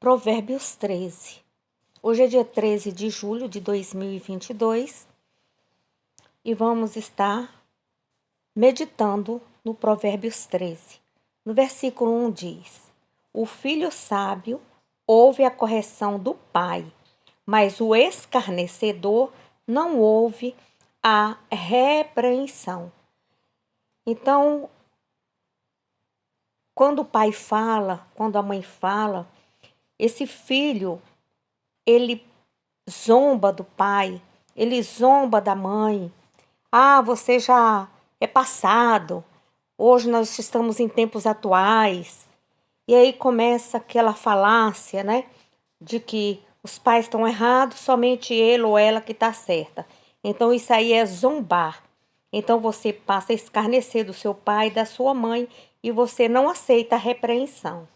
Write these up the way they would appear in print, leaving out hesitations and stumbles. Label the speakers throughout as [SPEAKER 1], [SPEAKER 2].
[SPEAKER 1] Provérbios 13. Hoje é dia 13 de julho de 2022 e vamos estar meditando no Provérbios 13. No versículo 1 diz: O filho sábio ouve a correção do pai, mas o escarnecedor não ouve a repreensão. Então, quando o pai fala, quando a mãe fala, esse filho, ele zomba do pai, ele zomba da mãe. Ah, você já é passado, hoje nós estamos em tempos atuais. E aí começa aquela falácia, né? De que os pais estão errados, somente ele ou ela que está certa. Então isso aí é zombar. Então você passa a escarnecer do seu pai e da sua mãe e você não aceita a repreensão.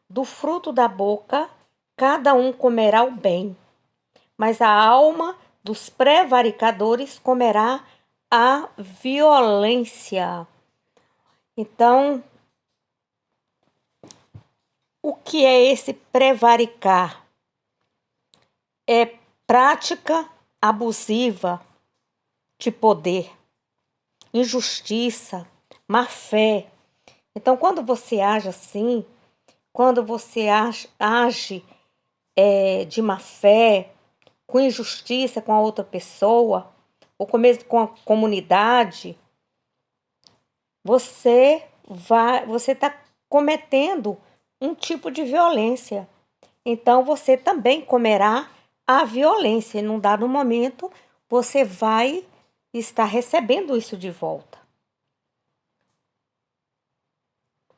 [SPEAKER 1] Do fruto da boca, cada um comerá o bem, mas a alma dos prevaricadores comerá a violência. Então, o que é esse prevaricar? É prática abusiva de poder, injustiça, má fé. Então, quando você age assim, quando você age de má fé, com injustiça com a outra pessoa, ou com mesmo com a comunidade, você está cometendo um tipo de violência. Então você também comerá a violência. E num dado momento, você vai estar recebendo isso de volta.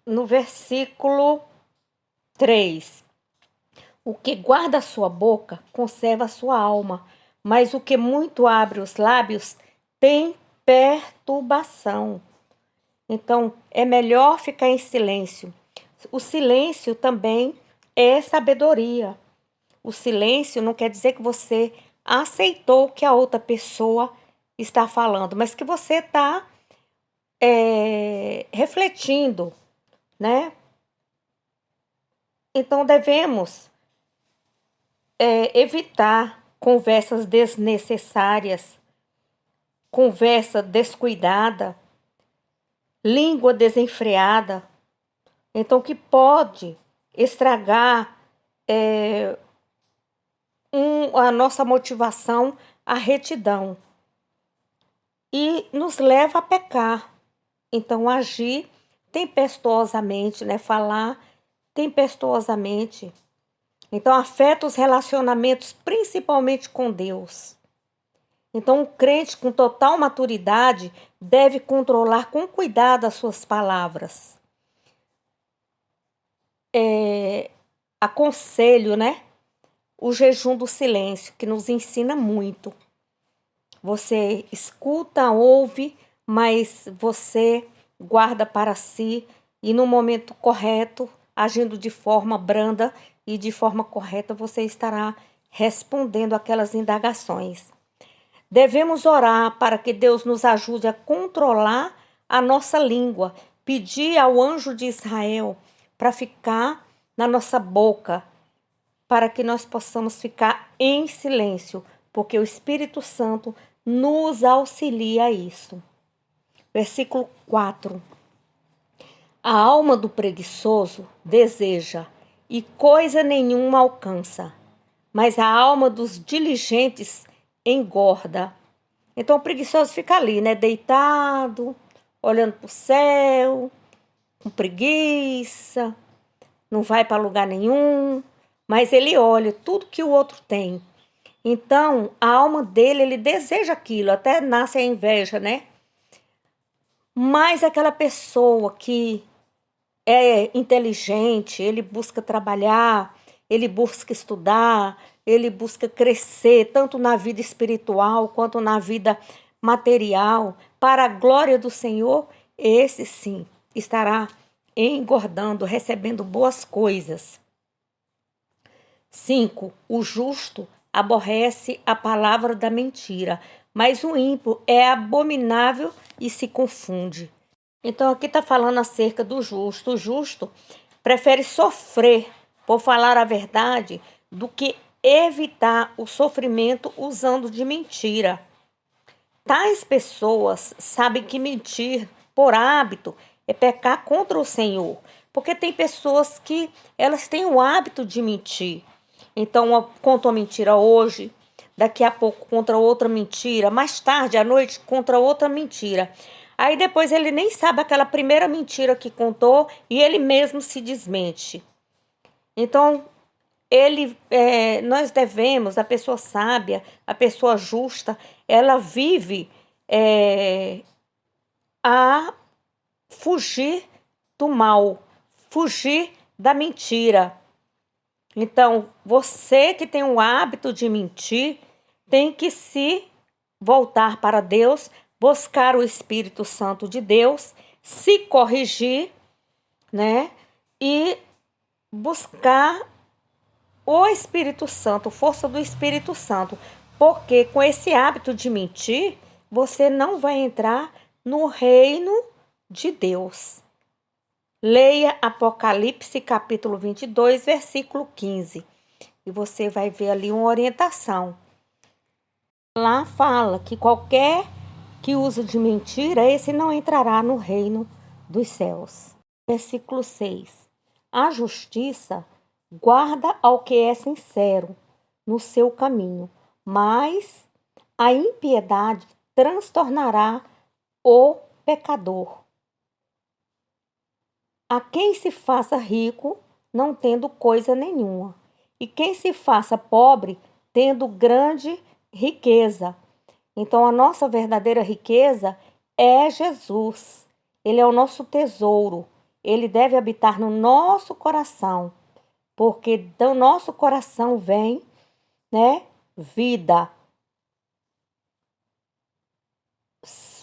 [SPEAKER 1] No versículo 3. O que guarda a sua boca, conserva a sua alma, mas o que muito abre os lábios tem perturbação. Então, é melhor ficar em silêncio. O silêncio também é sabedoria. O silêncio não quer dizer que você aceitou o que a outra pessoa está falando, mas que você está refletindo, né? Então, devemos evitar conversas desnecessárias, conversa descuidada, língua desenfreada. Então, que pode estragar a nossa motivação à retidão e nos leva a pecar. Então, agir tempestuosamente, né? Falar tempestuosamente. Então, afeta os relacionamentos, principalmente com Deus. Então, o crente com total maturidade deve controlar com cuidado as suas palavras. Aconselho, né? O jejum do silêncio, que nos ensina muito. Você escuta, ouve, mas você guarda para si e no momento correto, agindo de forma branda e de forma correta, você estará respondendo aquelas indagações. Devemos orar para que Deus nos ajude a controlar a nossa língua, pedir ao anjo de Israel para ficar na nossa boca, para que nós possamos ficar em silêncio, porque o Espírito Santo nos auxilia a isso. Versículo 4. A alma do preguiçoso deseja e coisa nenhuma alcança, mas a alma dos diligentes engorda. Então o preguiçoso fica ali, né, deitado, olhando para o céu, com preguiça, não vai para lugar nenhum, mas ele olha tudo que o outro tem. Então, a alma dele, ele deseja aquilo, até nasce a inveja, né? Mas aquela pessoa que é inteligente, ele busca trabalhar, ele busca estudar, ele busca crescer, tanto na vida espiritual quanto na vida material, para a glória do Senhor, esse sim estará engordando, recebendo boas coisas. 5. O justo aborrece a palavra da mentira, mas o ímpio é abominável e se confunde. Então aqui está falando acerca do justo. O justo prefere sofrer por falar a verdade do que evitar o sofrimento usando de mentira. Tais pessoas sabem que mentir por hábito é pecar contra o Senhor, porque tem pessoas que elas têm o hábito de mentir. Então, conta uma mentira hoje, daqui a pouco contra outra mentira, mais tarde à noite contra outra mentira. Aí depois ele nem sabe aquela primeira mentira que contou e ele mesmo se desmente. Então, nós devemos, a pessoa sábia, a pessoa justa, ela vive a fugir do mal, fugir da mentira. Então, você que tem o hábito de mentir, tem que se voltar para Deus, buscar o Espírito Santo de Deus, se corrigir, né? E buscar o Espírito Santo, força do Espírito Santo. Porque com esse hábito de mentir, você não vai entrar no reino de Deus. Leia Apocalipse capítulo 22, versículo 15. E você vai ver ali uma orientação. Lá fala que qualquer que usa de mentira, esse não entrará no reino dos céus. Versículo 6. A justiça guarda ao que é sincero no seu caminho, mas a impiedade transtornará o pecador. A quem se faça rico, não tendo coisa nenhuma, e quem se faça pobre, tendo grande riqueza. Então, a nossa verdadeira riqueza é Jesus. Ele é o nosso tesouro. Ele deve habitar no nosso coração, porque do nosso coração vem, vida.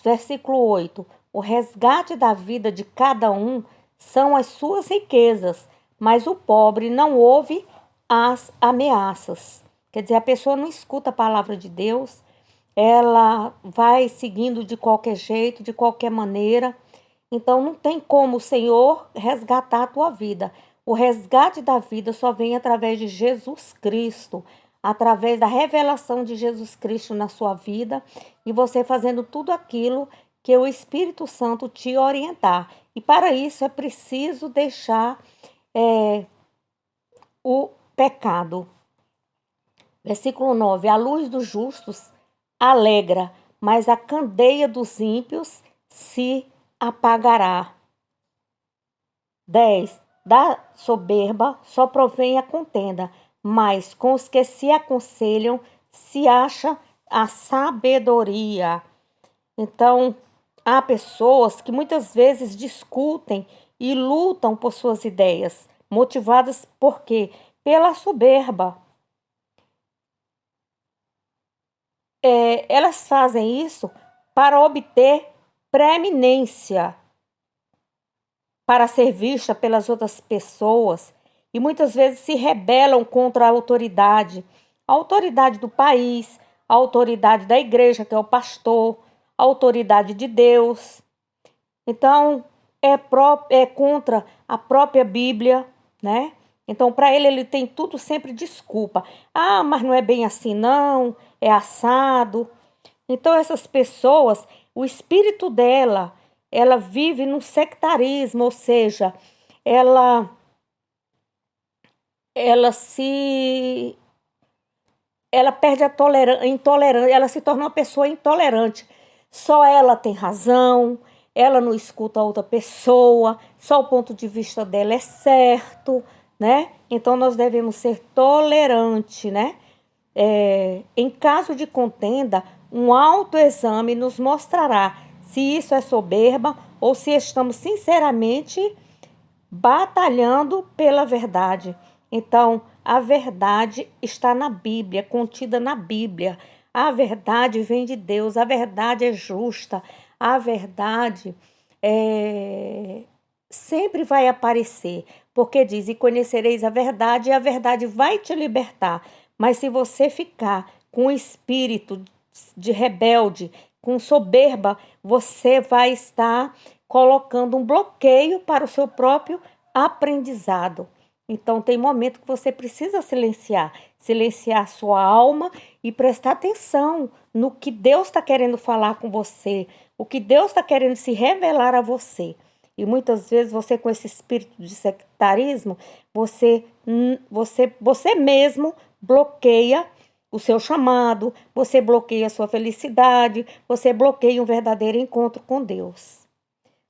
[SPEAKER 1] Versículo 8. O resgate da vida de cada um são as suas riquezas, mas o pobre não ouve as ameaças. Quer dizer, a pessoa não escuta a palavra de Deus, ela vai seguindo de qualquer jeito, de qualquer maneira. Então, não tem como o Senhor resgatar a tua vida. O resgate da vida só vem através de Jesus Cristo, através da revelação de Jesus Cristo na sua vida e você fazendo tudo aquilo que o Espírito Santo te orientar. E para isso é preciso deixar o pecado. Versículo 9. A luz dos justos alegra, mas a candeia dos ímpios se apagará. 10. Da soberba só provém a contenda, mas com os que se aconselham se acha a sabedoria. Então, há pessoas que muitas vezes discutem e lutam por suas ideias, motivadas por quê? Pela soberba. Elas fazem isso para obter preeminência, para ser vista pelas outras pessoas e muitas vezes se rebelam contra a autoridade do país, a autoridade da igreja, que é o pastor, a autoridade de Deus. Então, é contra a própria Bíblia, né? Então, para ele tem tudo sempre desculpa. Ah, mas não é bem assim não, é assado. Então, essas pessoas, o espírito dela, ela vive no sectarismo, ou seja, ela perde a intolerância, ela se torna uma pessoa intolerante. Só ela tem razão, ela não escuta a outra pessoa, só o ponto de vista dela é certo, né? Então nós devemos ser tolerantes, né? Em caso de contenda, um autoexame nos mostrará se isso é soberba ou se estamos sinceramente batalhando pela verdade. Então, a verdade está na Bíblia, contida na Bíblia. A verdade vem de Deus, a verdade é justa, a verdade sempre vai aparecer, porque diz: e conhecereis a verdade, e a verdade vai te libertar. Mas se você ficar com o espírito de rebelde, com soberba, você vai estar colocando um bloqueio para o seu próprio aprendizado. Então, tem momento que você precisa silenciar a sua alma e prestar atenção no que Deus está querendo falar com você, o que Deus está querendo se revelar a você. E muitas vezes você, com esse espírito de sectarismo, você mesmo bloqueia o seu chamado, você bloqueia a sua felicidade, você bloqueia um verdadeiro encontro com Deus.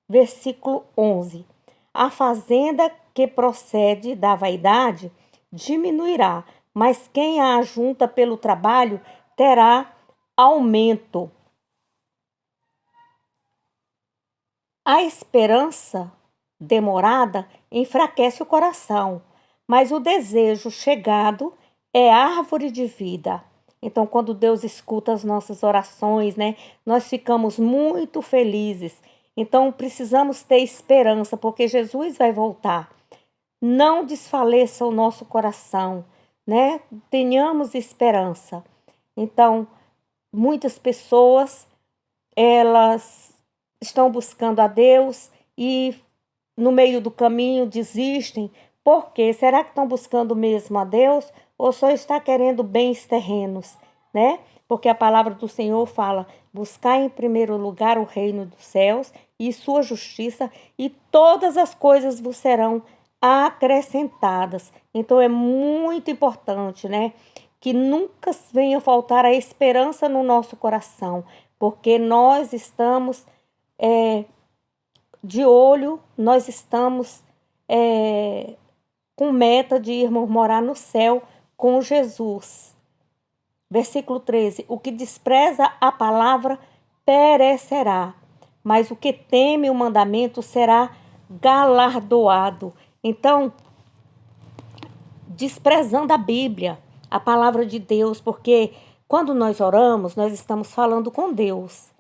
[SPEAKER 1] Versículo 11. A fazenda que procede da vaidade diminuirá, mas quem a ajunta pelo trabalho terá aumento. A esperança demorada enfraquece o coração, mas o desejo chegado é árvore de vida. Então, quando Deus escuta as nossas orações, né, nós ficamos muito felizes. Então, precisamos ter esperança, porque Jesus vai voltar. Não desfaleça o nosso coração, né? Tenhamos esperança. Então, muitas pessoas, elas estão buscando a Deus e no meio do caminho desistem. Por quê? Será que estão buscando mesmo a Deus ou só está querendo bens terrenos, né? Porque a palavra do Senhor fala: buscar em primeiro lugar o reino dos céus e sua justiça, e todas as coisas vos serão acrescentadas. Então é muito importante, né, que nunca venha faltar a esperança no nosso coração, porque nós estamos de olho, nós estamos com meta de irmos morar no céu com Jesus. Versículo 13: o que despreza a palavra perecerá, mas o que teme o mandamento será galardoado. Então, desprezando a Bíblia, a palavra de Deus, porque quando nós oramos, nós estamos falando com Deus.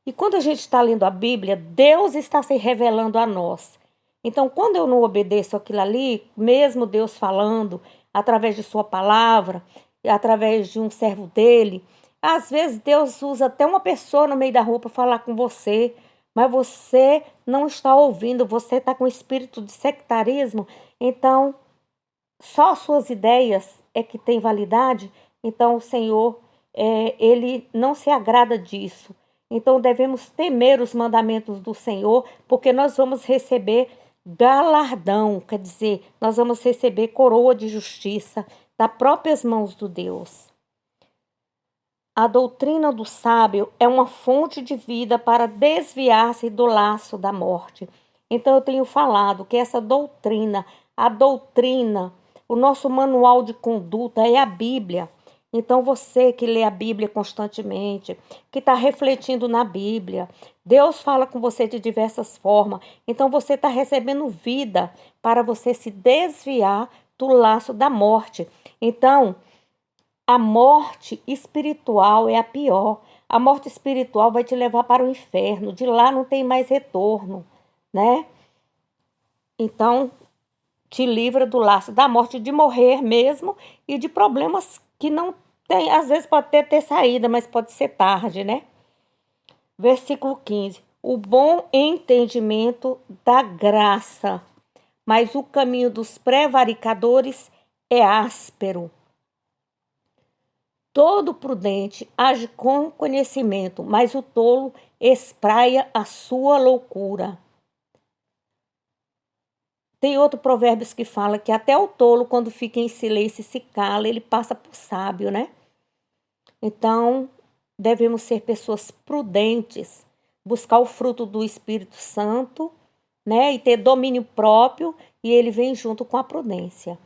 [SPEAKER 1] E quando a gente está lendo a Bíblia, Deus está se revelando a nós. Então, quando eu não obedeço aquilo ali, mesmo Deus falando através de sua palavra, através de um servo dele, às vezes Deus usa até uma pessoa no meio da rua para falar com você, mas você não está ouvindo, você está com espírito de sectarismo, então só suas ideias é que tem validade, então o Senhor, ele não se agrada disso. Então devemos temer os mandamentos do Senhor, porque nós vamos receber galardão, quer dizer, nós vamos receber coroa de justiça das próprias mãos do Deus. A doutrina do sábio é uma fonte de vida para desviar-se do laço da morte. Então eu tenho falado que essa doutrina, a doutrina, o nosso manual de conduta é a Bíblia. Então você que lê a Bíblia constantemente, que está refletindo na Bíblia, Deus fala com você de diversas formas. Então você está recebendo vida para você se desviar do laço da morte. Então, a morte espiritual é a pior. A morte espiritual vai te levar para o inferno. De lá não tem mais retorno, né? Então, te livra do laço da morte, de morrer mesmo e de problemas que não tem. Às vezes pode ter saída, mas pode ser tarde, né? Versículo 15. O bom entendimento da graça, mas o caminho dos prevaricadores é áspero. Todo prudente age com conhecimento, mas o tolo espraia a sua loucura. Tem outro provérbio que fala que até o tolo, quando fica em silêncio e se cala, ele passa por sábio, né? Então, devemos ser pessoas prudentes, buscar o fruto do Espírito Santo, né? E ter domínio próprio, e ele vem junto com a prudência.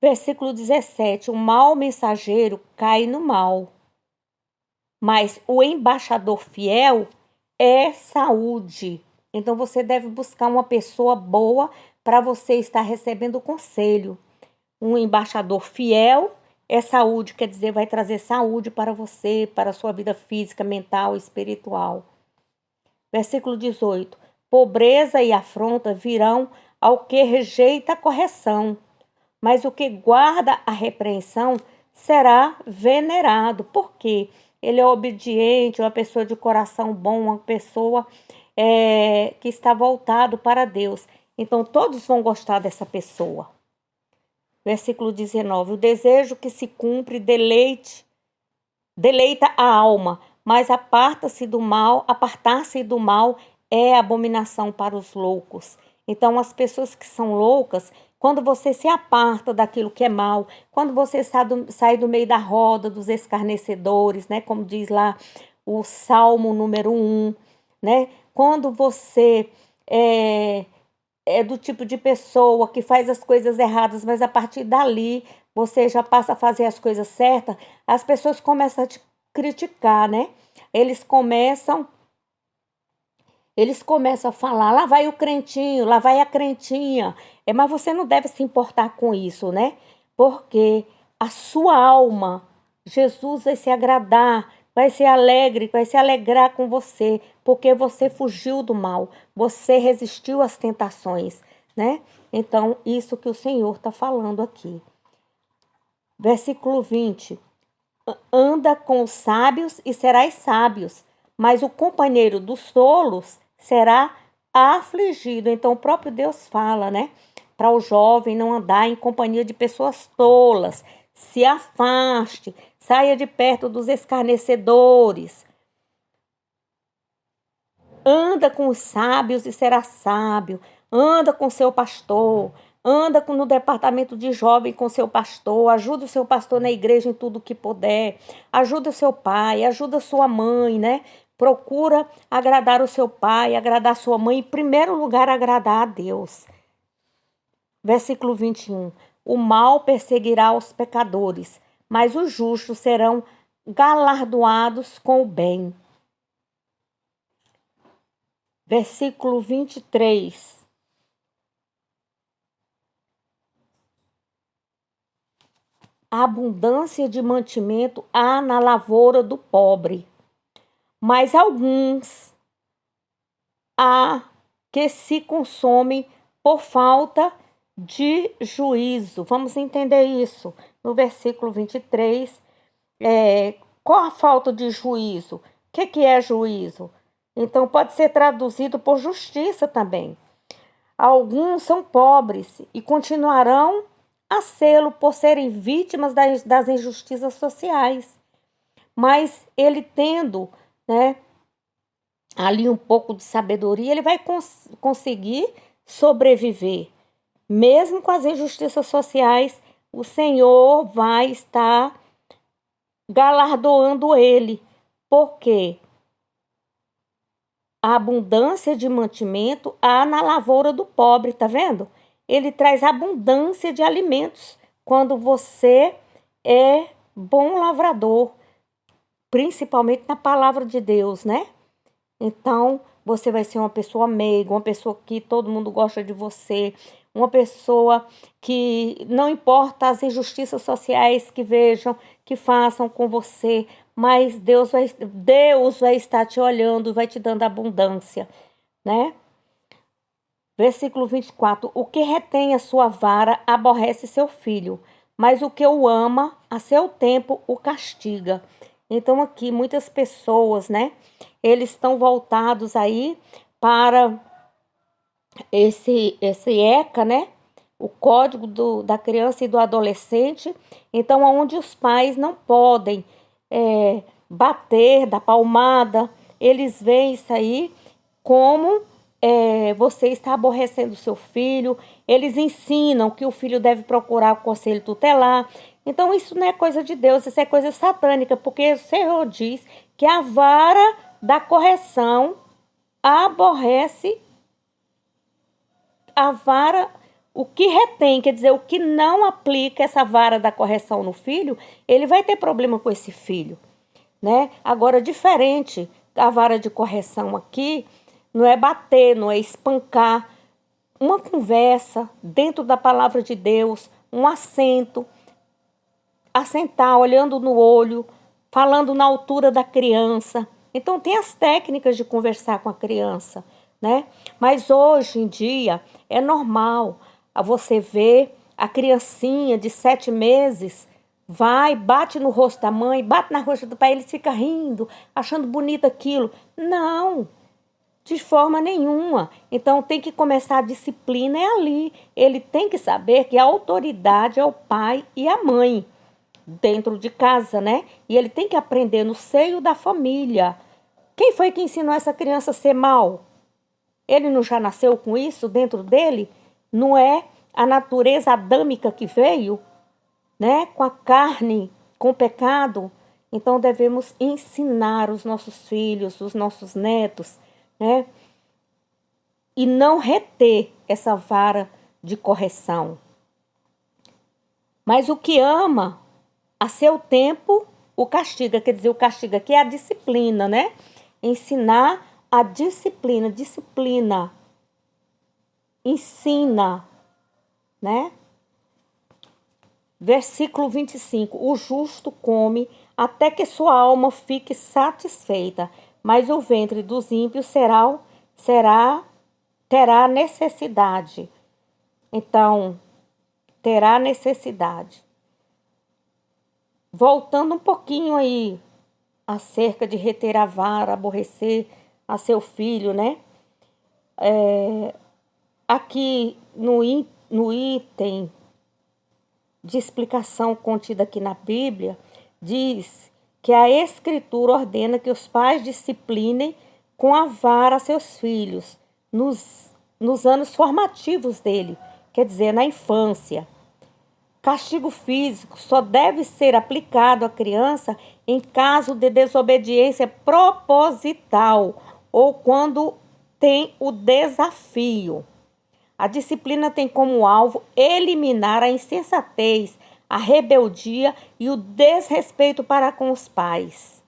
[SPEAKER 1] Versículo 17: o mau mensageiro cai no mal, mas o embaixador fiel é saúde. Então você deve buscar uma pessoa boa para você estar recebendo conselho. Um embaixador fiel é saúde, quer dizer, vai trazer saúde para você, para a sua vida física, mental e espiritual. Versículo 18: pobreza e afronta virão ao que rejeita a correção, mas o que guarda a repreensão será venerado. Por quê? Ele é obediente, uma pessoa de coração bom, uma pessoa que está voltado para Deus. Então todos vão gostar dessa pessoa. Versículo 19. O desejo que se cumpre deleita a alma, mas apartar-se do mal é abominação para os loucos. Então, as pessoas que são loucas, quando você se aparta daquilo que é mal, quando você sai do meio da roda dos escarnecedores, né? Como diz lá o Salmo número 1, né? Quando você é do tipo de pessoa que faz as coisas erradas, mas a partir dali você já passa a fazer as coisas certas, as pessoas começam a te criticar, né? Eles começam a falar, lá vai o crentinho, lá vai a crentinha. Mas você não deve se importar com isso, né? Porque a sua alma, Jesus vai se agradar, vai ser alegre, vai se alegrar com você, porque você fugiu do mal, você resistiu às tentações, né? Então, isso que o Senhor está falando aqui. Versículo 20. Anda com os sábios e serás sábios, mas o companheiro dos tolos será afligido. Então, o próprio Deus fala, né? Para o jovem não andar em companhia de pessoas tolas. Se afaste, saia de perto dos escarnecedores. Anda com os sábios e será sábio. Anda com seu pastor. Anda no departamento de jovem com seu pastor. Ajuda o seu pastor na igreja em tudo que puder. Ajuda o seu pai, ajuda a sua mãe, né? Procura agradar o seu pai, agradar a sua mãe. Em primeiro lugar, agradar a Deus. Versículo 21. O mal perseguirá os pecadores, mas os justos serão galardoados com o bem. Versículo 23. A abundância de mantimento há na lavoura do pobre, mas alguns há que se consomem por falta de juízo. Vamos entender isso. No versículo 23, qual a falta de juízo? O que é juízo? Então, pode ser traduzido por justiça também. Alguns são pobres e continuarão a sê-lo por serem vítimas das injustiças sociais. Mas ele tendo, né, ali um pouco de sabedoria, ele vai conseguir sobreviver. Mesmo com as injustiças sociais, o Senhor vai estar galardoando ele. Por quê? A abundância de mantimento há na lavoura do pobre, tá vendo? Ele traz abundância de alimentos quando você é bom lavrador, principalmente na palavra de Deus, né? Então, você vai ser uma pessoa meiga, uma pessoa que todo mundo gosta de você, uma pessoa que não importa as injustiças sociais que vejam, que façam com você, mas Deus vai estar te olhando, vai te dando abundância, né? Versículo 24. O que retém a sua vara aborrece seu filho, mas o que o ama, a seu tempo o castiga. Então aqui muitas pessoas, né? Eles estão voltados aí para esse ECA, né? O Código da Criança e do Adolescente. Então, onde os pais não podem bater, dar palmada, eles veem isso aí como você está aborrecendo o seu filho. Eles ensinam que o filho deve procurar o conselho tutelar. Então, isso não é coisa de Deus, isso é coisa satânica, porque o Senhor diz que a vara da correção aborrece a vara, o que retém, quer dizer, o que não aplica essa vara da correção no filho, ele vai ter problema com esse filho, né? Agora, diferente, a vara de correção aqui não é bater, não é espancar, uma conversa dentro da palavra de Deus, um assento, assentar, olhando no olho, falando na altura da criança. Então, tem as técnicas de conversar com a criança, né? Mas hoje em dia é normal você ver a criancinha de 7 meses vai, bate no rosto da mãe, bate na rosto do pai, eles ficam rindo, achando bonito aquilo. Não, De forma nenhuma. Então tem que começar a disciplina é ali. Ele tem que saber que a autoridade é o pai e a mãe dentro de casa, né? E ele tem que aprender no seio da família. Quem foi que ensinou essa criança a ser mal? Ele não já nasceu com isso dentro dele? Não é a natureza adâmica que veio, né? Com a carne, com o pecado. Então devemos ensinar os nossos filhos, os nossos netos, né? E não reter essa vara de correção. Mas o que ama, a seu tempo, o castiga. Quer dizer, o castigo aqui é a disciplina, né? Ensinar a disciplina. Disciplina. Ensina, né? Versículo 25. O justo come até que sua alma fique satisfeita, mas o ventre dos ímpios terá necessidade. Então, terá necessidade. Voltando um pouquinho aí acerca de reter a vara, aborrecer a seu filho, né? Aqui no item de explicação contida aqui na Bíblia, diz que a Escritura ordena que os pais disciplinem com a vara seus filhos nos anos formativos dele, quer dizer, na infância. Castigo físico só deve ser aplicado à criança em caso de desobediência proposital ou quando tem o desafio. A disciplina tem como alvo eliminar a insensatez, a rebeldia e o desrespeito para com os pais.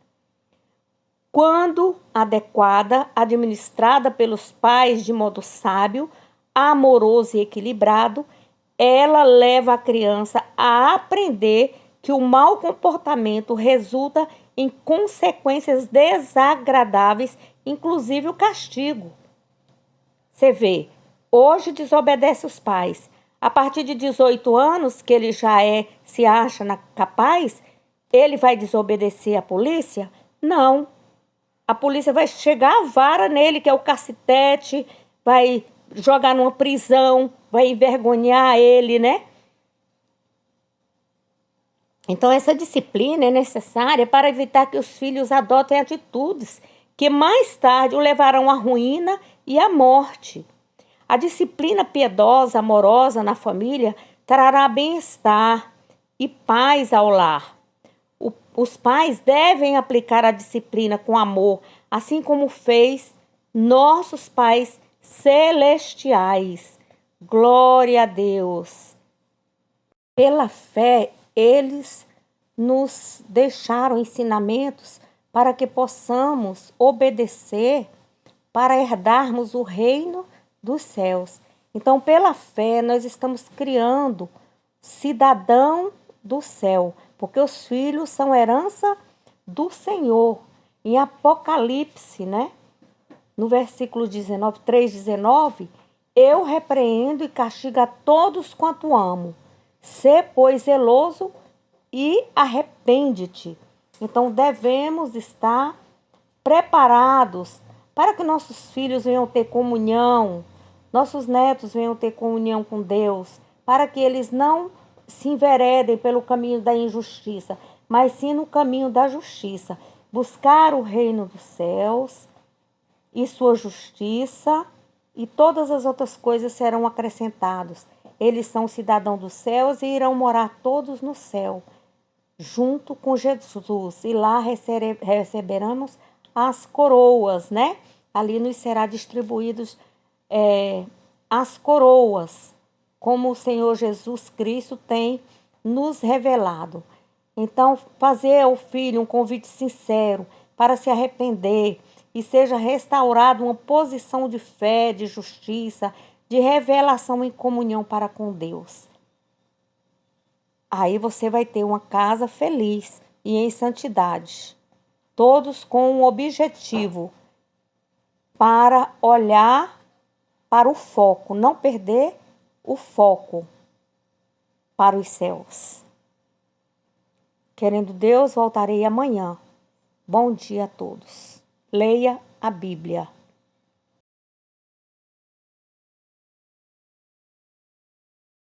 [SPEAKER 1] Quando adequada, administrada pelos pais de modo sábio, amoroso e equilibrado, ela leva a criança a aprender que o mau comportamento resulta em consequências desagradáveis, inclusive o castigo. Você vê, hoje desobedece os pais. A partir de 18 anos, que ele já se acha capaz, ele vai desobedecer a polícia? Não. A polícia vai chegar a vara nele, que é o cacetete, vai jogar numa prisão, vai envergonhar ele, né? Então, essa disciplina é necessária para evitar que os filhos adotem atitudes que mais tarde o levarão à ruína e à morte. A disciplina piedosa, amorosa na família trará bem-estar e paz ao lar. Os pais devem aplicar a disciplina com amor, assim como fez nossos pais celestiais. Glória a Deus. Pela fé, eles nos deixaram ensinamentos para que possamos obedecer, para herdarmos o reino dos céus. Então, pela fé, nós estamos criando cidadão do céu, porque os filhos são herança do Senhor. Em Apocalipse, né? No versículo 19, 3:19, eu repreendo e castigo a todos quanto amo. Sê, pois, zeloso e arrepende-te. Então, devemos estar preparados para que nossos filhos venham ter comunhão, nossos netos venham ter comunhão com Deus, para que eles não se enveredem pelo caminho da injustiça, mas sim no caminho da justiça. Buscar o reino dos céus e sua justiça, e todas as outras coisas serão acrescentadas. Eles são cidadãos dos céus e irão morar todos no céu, junto com Jesus. E lá receberemos as coroas, né? Ali nos será distribuídos as coroas, como o Senhor Jesus Cristo tem nos revelado. Então, fazer ao filho um convite sincero para se arrepender e seja restaurada uma posição de fé, de justiça, de revelação em comunhão para com Deus. Aí você vai ter uma casa feliz e em santidade, todos com um objetivo para olhar para o foco, não perder o foco para os céus. Querendo Deus, voltarei amanhã. Bom dia a todos. Leia a Bíblia.